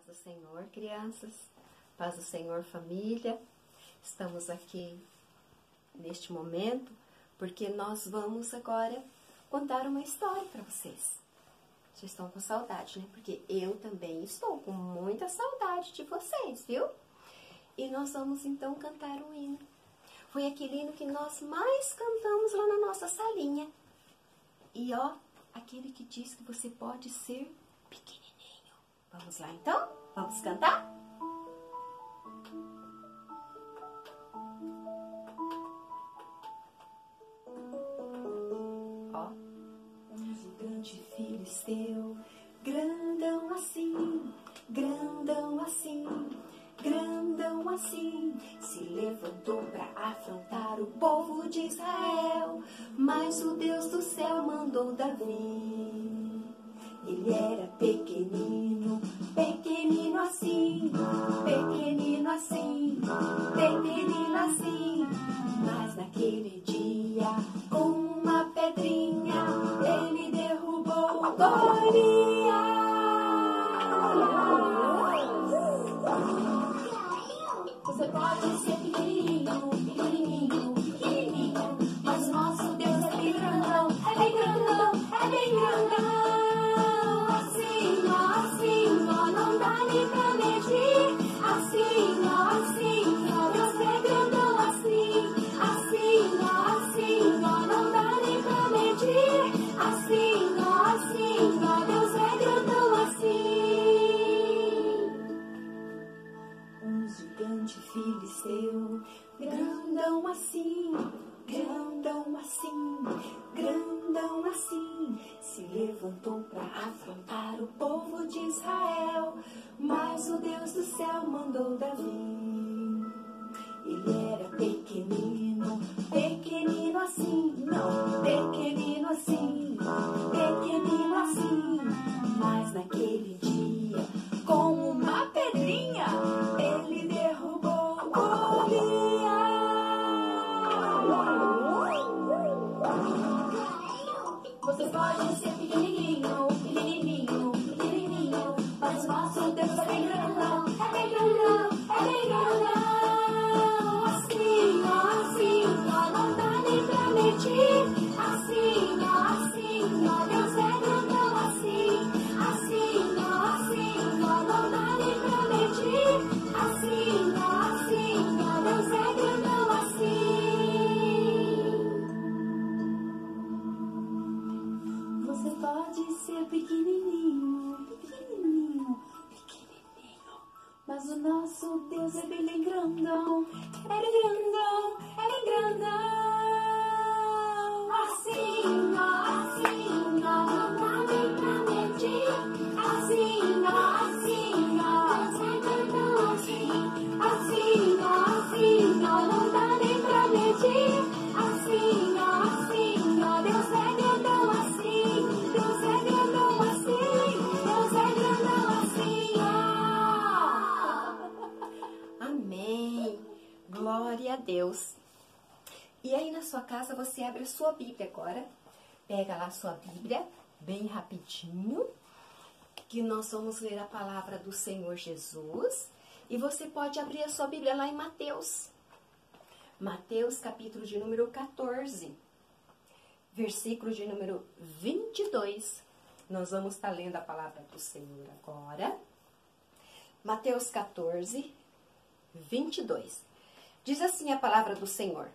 do Senhor, crianças, paz do Senhor, família. Estamos aqui neste momento porque nós vamos agora contar uma história para vocês. Vocês estão com saudade, né? Porque eu também estou com muita saudade de vocês, viu? E nós vamos então cantar um hino. Foi aquele hino que nós mais cantamos lá na nossa salinha. E ó, aquele que diz que você pode ser pequenininho. Vamos lá então? Vamos cantar? Ó. Um gigante filisteu, grandão assim, grandão assim, grandão assim, se levantou para afrontar o povo de Israel, mas o Deus do céu mandou Davi. Ele era pequenino, pequenino assim, pequenino assim, pequenino assim, mas naquele dia, com uma pedrinha, ele derrubou o Golias. Você pode ser pequenininho, pequenininho, pequenininho, mas nosso Deus é bem grandão, é bem grandão, é bem grandão. Assim, ó, não dá nem pra medir. Assim, ó, Deus é grandão assim, ó, não dá nem pra medir. Assim, ó, Deus é grandão assim. Um gigante filisteu, grandão assim, grandão assim, grandão assim, se levantou para afrontar o povo de Israel, mas o Deus do céu mandou Davi. Ele era pequenino, pequenino assim, não, pequenino assim, pequenino assim, mas naquele dia, com uma pedrinha, ele derrubou Golias. Você pode ser pequenininho, pequenininho, pequenininho, mas nosso Deus é bem grandão, é bem grandão, é bem grandão. Assim, ó, não dá nem pra medir. Assim, ó, Deus é grandão assim, ó, não dá nem pra medir. Assim, ó, Deus é grandão assim. Você pode ser pequenininho, pequenininho, pequenininho, mas o nosso Deus é bem grandão, é bem grandão, é bem grandão. Assim, ó, não dá nem pra medir. Assim, ó, Deus é grandão assim, ó, não dá nem pra medir. Assim, ó, Deus é grandão assim, Deus é grandão assim, Deus é grandão assim, ó. Amém. Glória a Deus. E aí na sua casa você abre a sua Bíblia agora. Pega lá a sua Bíblia, bem rapidinho, que nós vamos ler a palavra do Senhor Jesus. E você pode abrir a sua Bíblia lá em Mateus. Mateus, capítulo de número 14, versículo de número 22. Nós vamos estar lendo a palavra do Senhor agora. Mateus 14, 22. Diz assim a palavra do Senhor.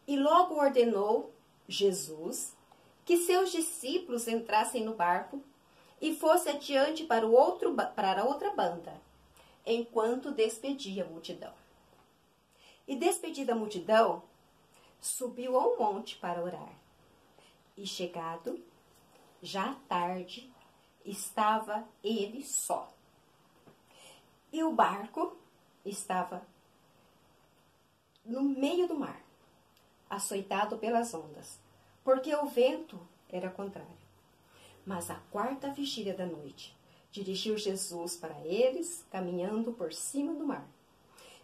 E logo ordenou Jesus que seus discípulos entrassem no barco e fosse adiante para a outra banda, enquanto despedia a multidão. E despedida a multidão, subiu a um monte para orar. E chegado, já à tarde, estava ele só. E o barco estava no meio do mar, açoitado pelas ondas, porque o vento era contrário. Mas à quarta vigília da noite, dirigiu Jesus para eles, caminhando por cima do mar.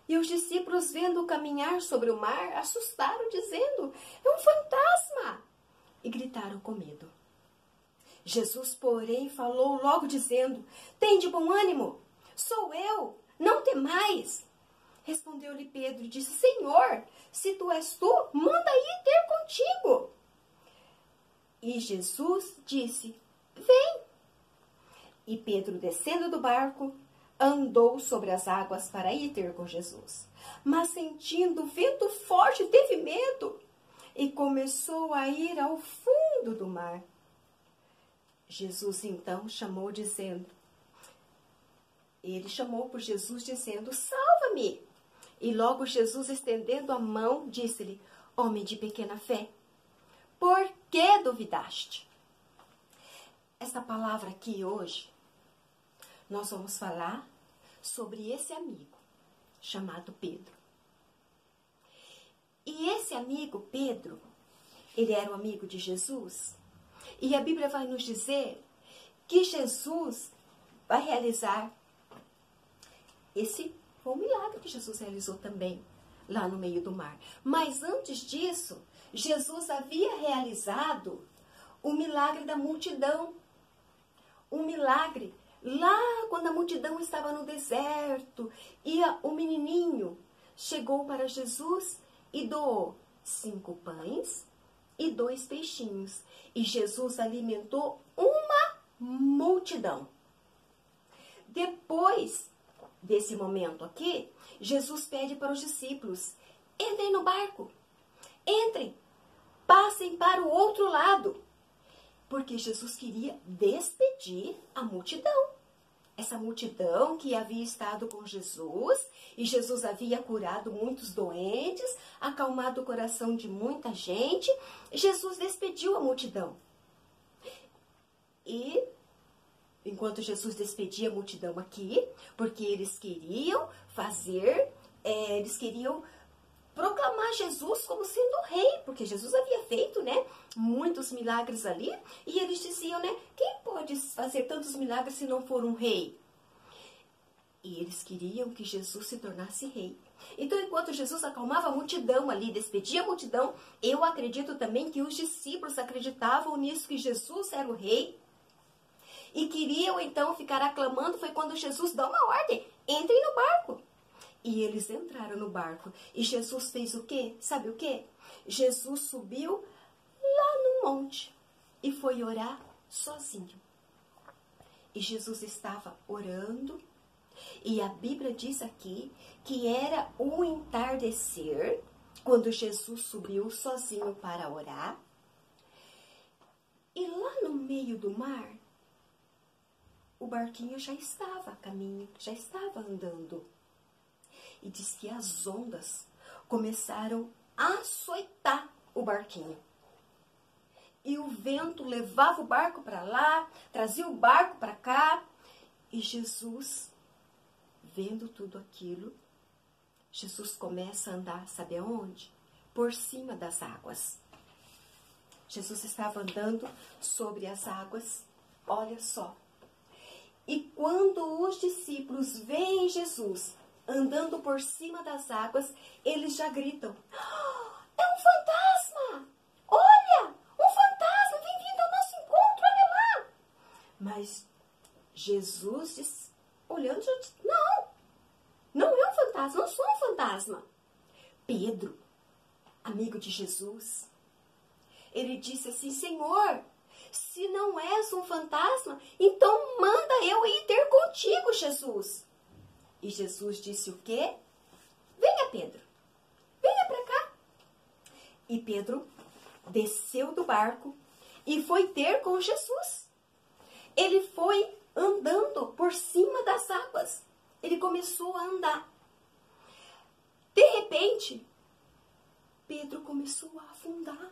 E os discípulos, vendo-o caminhar sobre o mar, assustaram, dizendo: é um fantasma! E gritaram com medo. Jesus, porém, falou logo, dizendo: tende bom ânimo, Sou eu, não temais. Respondeu-lhe Pedro e disse: Senhor, se tu és tu, manda ir ter contigo. E Jesus disse: Vem. E Pedro, descendo do barco, andou sobre as águas para ir ter com Jesus. Mas sentindo o vento forte, teve medo e começou a ir ao fundo do mar. Jesus então chamou, dizendo, ele chamou por Jesus, dizendo: Salva-me! E logo Jesus, estendendo a mão, disse-lhe: Homem de pequena fé, por que duvidaste? Essa palavra aqui hoje, nós vamos falar sobre esse amigo chamado Pedro. E esse amigo Pedro, ele era o amigo de Jesus. E a Bíblia vai nos dizer que Jesus vai realizar esse foi um milagre que Jesus realizou também lá no meio do mar. Mas antes disso, Jesus havia realizado o milagre da multidão. Um milagre lá quando a multidão estava no deserto. E o menininho chegou para Jesus e doou 5 pães e 2 peixinhos. E Jesus alimentou uma multidão. Depois desse momento aqui, Jesus pede para os discípulos: entrem no barco, entrem, passem para o outro lado. Porque Jesus queria despedir a multidão. Essa multidão que havia estado com Jesus, e Jesus havia curado muitos doentes, acalmado o coração de muita gente. Jesus despediu a multidão. E enquanto Jesus despedia a multidão aqui, porque eles queriam eles queriam proclamar Jesus como sendo rei, porque Jesus havia feito, muitos milagres ali, e eles diziam, quem pode fazer tantos milagres se não for um rei? E eles queriam que Jesus se tornasse rei. Então, enquanto Jesus acalmava a multidão ali, despedia a multidão, eu acredito também que os discípulos acreditavam nisso, que Jesus era o rei, e queriam então ficar aclamando. Foi quando Jesus dá uma ordem: entrem no barco. E eles entraram no barco. E Jesus fez o quê? Sabe o quê? Jesus subiu lá no monte e foi orar sozinho. E Jesus estava orando. E a Bíblia diz aqui que era o entardecer quando Jesus subiu sozinho para orar. E lá no meio do mar, o barquinho já estava a caminho, já estava andando. E diz que as ondas começaram a açoitar o barquinho. E o vento levava o barco para lá, trazia o barco para cá. E Jesus, vendo tudo aquilo, Jesus começa a andar, sabe aonde? Por cima das águas. Jesus estava andando sobre as águas, olha só. E quando os discípulos veem Jesus andando por cima das águas, eles já gritam: é um fantasma! Olha, um fantasma vem vindo ao nosso encontro, olha lá! Mas Jesus, olhando, já disse: não é um fantasma, não sou um fantasma. Pedro, amigo de Jesus, ele disse assim: Senhor, se não és um fantasma, então manda eu ir ter contigo, Jesus. E Jesus disse o quê? Venha, Pedro, venha para cá. E Pedro desceu do barco e foi ter com Jesus. Ele foi andando por cima das águas. Ele começou a andar. De repente, Pedro começou a afundar.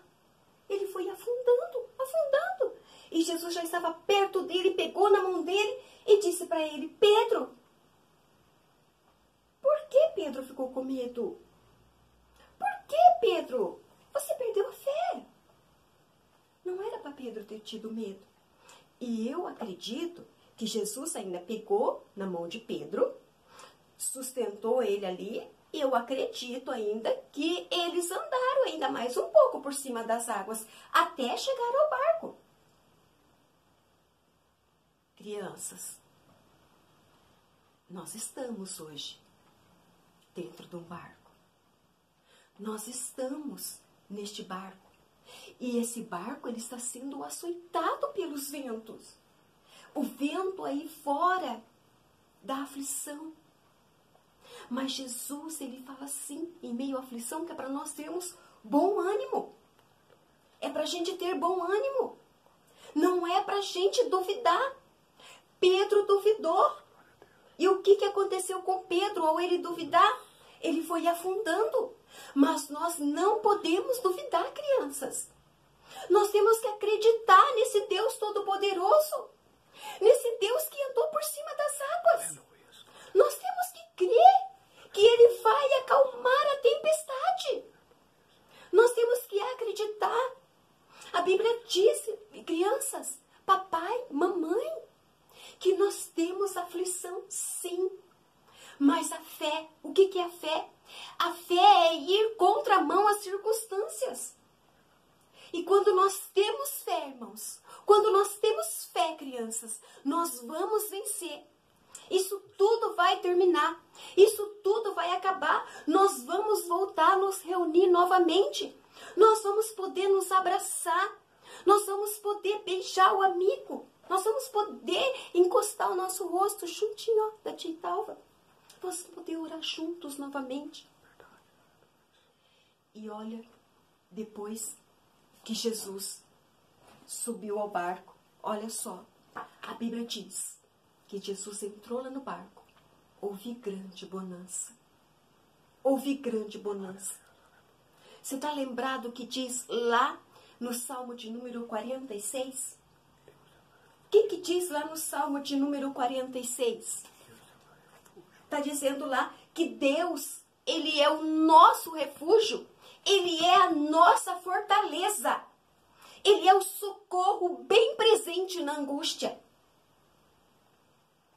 Ele foi afundando, afundando. E Jesus já estava perto dele, pegou na mão dele e disse para ele: Pedro. Por que Pedro ficou com medo? Por que, Pedro? Você perdeu a fé. Não era para Pedro ter tido medo. E eu acredito que Jesus ainda pegou na mão de Pedro, sustentou ele ali. Eu acredito ainda que eles andaram ainda mais um pouco por cima das águas, até chegar ao barco. Crianças, Nós estamos hoje dentro de um barco. Nós estamos neste barco. E esse barco, ele está sendo açoitado pelos ventos. O vento aí fora da aflição. Mas Jesus, ele fala assim, em meio à aflição, que é para nós termos bom ânimo. É para a gente ter bom ânimo. Não é para a gente duvidar. Pedro duvidou. E o que aconteceu com Pedro ao ele duvidar? Ele foi afundando. Mas nós não podemos duvidar, crianças. Nós temos que acreditar nesse Deus Todo-Poderoso. Nesse Deus que andou por cima das águas. Nós temos que crer que Ele vai acalmar a tempestade. Nós temos que acreditar. A Bíblia diz, crianças, papai, mamãe, que nós temos aflição, sim. Mas a fé, o que é a fé? A fé é ir contramão às circunstâncias. E quando nós temos fé, irmãos, quando nós temos fé, crianças, nós vamos vencer. Isso tudo vai terminar. Isso tudo vai acabar. Nós vamos voltar a nos reunir novamente. Nós vamos poder nos abraçar. Nós vamos poder beijar o amigo. Nós vamos poder encostar o nosso rosto juntinho ó, da tia Talva. Vamos poder orar juntos novamente. E olha, depois que Jesus subiu ao barco, olha só, a Bíblia diz que Jesus entrou lá no barco, houve grande bonança. Houve grande bonança. Você está lembrado que diz lá no Salmo de número 46? O que diz lá no Salmo de número 46? Está dizendo lá que Deus, Ele é o nosso refúgio. Ele é a nossa fortaleza. Ele é o socorro bem presente na angústia.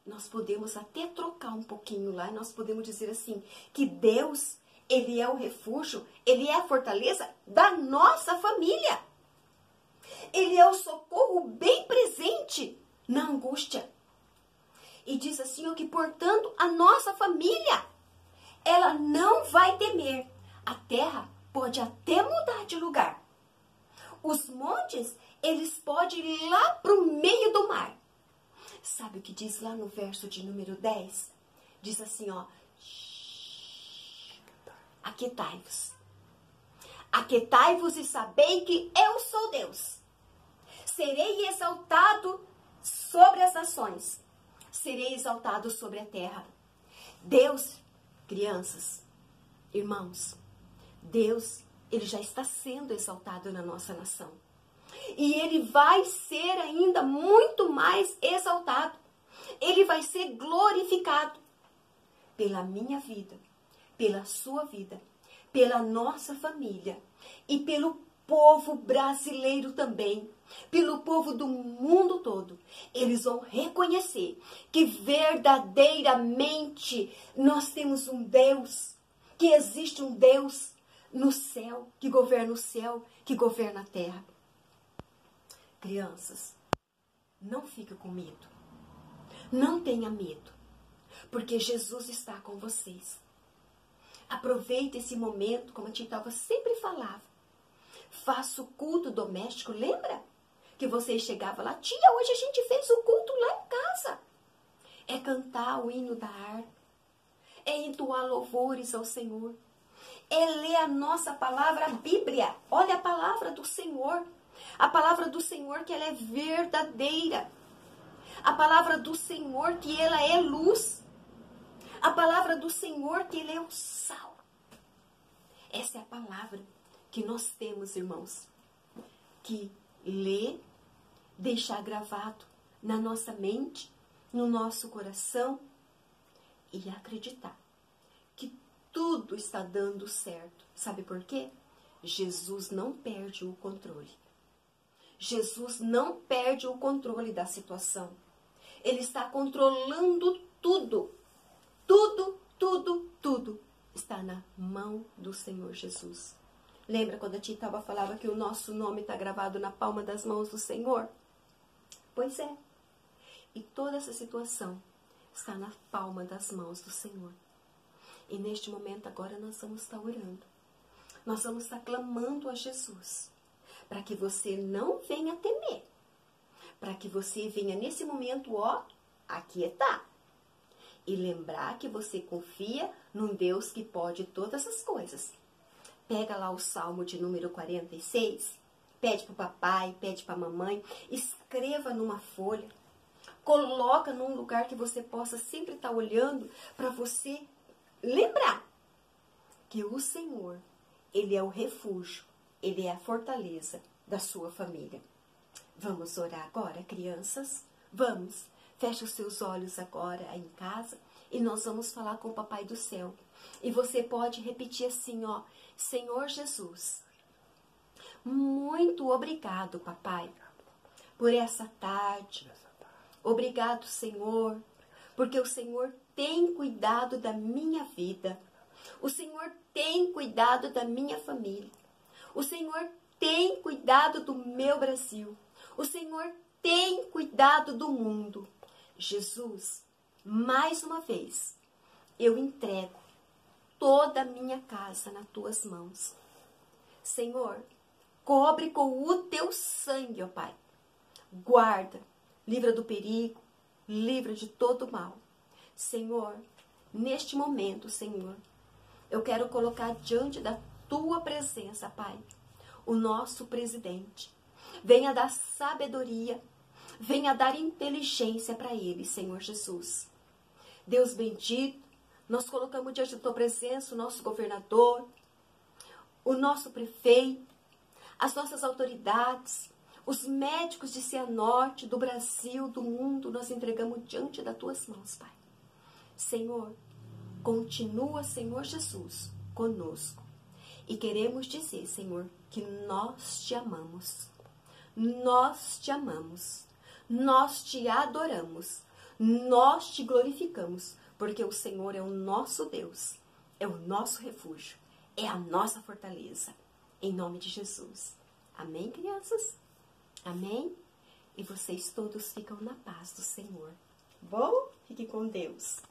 Nós podemos até trocar um pouquinho lá. Nós podemos dizer assim, que Deus, Ele é o refúgio, Ele é a fortaleza da nossa família. Ele é o socorro bem presente na angústia. E diz assim, ó, que portanto a nossa família, ela não vai temer. A terra pode até mudar de lugar. Os montes, eles podem ir lá para o meio do mar. Sabe o que diz lá no verso de número 10? Diz assim, ó. Aquietai-vos. Aquietai-vos e sabei que eu sou Deus. Serei exaltado sobre as nações. Serei exaltado sobre a terra. Deus, crianças, irmãos, Deus, Ele já está sendo exaltado na nossa nação. E Ele vai ser ainda muito mais exaltado. Ele vai ser glorificado pela minha vida, pela sua vida, pela nossa família e pelo povo brasileiro também, pelo povo do mundo todo. Eles vão reconhecer que verdadeiramente nós temos um Deus, que existe um Deus no céu, que governa o céu, que governa a terra. Crianças, não fica com medo. Não tenha medo, porque Jesus está com vocês. Aproveite esse momento, como a tia Talva sempre falava. Faça o culto doméstico, lembra? Que você chegava lá, tia, hoje a gente fez o culto lá em casa. É cantar o hino da harpa, é entoar louvores ao Senhor, é ler a nossa palavra, a Bíblia. Olha a palavra do Senhor. A palavra do Senhor que ela é verdadeira. A palavra do Senhor que ela é luz. A palavra do Senhor que ele é o sal. Essa é a palavra que nós temos, irmãos, que ler, deixar gravado na nossa mente, no nosso coração e acreditar que tudo está dando certo. Sabe por quê? Jesus não perde o controle. Jesus não perde o controle da situação. Ele está controlando tudo. Tudo, tudo, tudo está na mão do Senhor Jesus. Lembra quando a tia Talva falava que o nosso nome está gravado na palma das mãos do Senhor? Pois é. E toda essa situação está na palma das mãos do Senhor. E neste momento agora nós vamos estar orando. Nós vamos estar clamando a Jesus, para que você não venha temer. Para que você venha nesse momento, aquietar. E lembrar que você confia num Deus que pode todas as coisas. Pega lá o Salmo de número 46, pede para o papai, pede para a mamãe, escreva numa folha, coloca num lugar que você possa sempre estar olhando para você lembrar que o Senhor, Ele é o refúgio, Ele é a fortaleza da sua família. Vamos orar agora, crianças? Vamos. Feche os seus olhos agora aí em casa e nós vamos falar com o Papai do Céu. E você pode repetir assim, Senhor Jesus, muito obrigado, Papai, por essa tarde. Obrigado, Senhor, porque o Senhor tem cuidado da minha vida. O Senhor tem cuidado da minha família. O Senhor tem cuidado do meu Brasil. O Senhor tem cuidado do mundo. Jesus, mais uma vez, eu entrego toda a minha casa nas tuas mãos. Senhor, cobre com o teu sangue, ó Pai. Guarda, livra do perigo, livra de todo mal. Senhor, neste momento, Senhor, eu quero colocar diante da tua presença, Pai, o nosso presidente. Venha dar sabedoria, venha dar inteligência para ele, Senhor Jesus. Deus bendito, nós colocamos diante da tua presença o nosso governador, o nosso prefeito, as nossas autoridades, os médicos de Cianorte, do Brasil, do mundo, nós entregamos diante das tuas mãos, Pai. Senhor, continua, Senhor Jesus, conosco. E queremos dizer, Senhor, que nós te amamos. Nós te amamos. Nós te adoramos. Nós te glorificamos. Porque o Senhor é o nosso Deus. É o nosso refúgio. É a nossa fortaleza. Em nome de Jesus. Amém, crianças? Amém? E vocês todos ficam na paz do Senhor. Bom? Fique com Deus.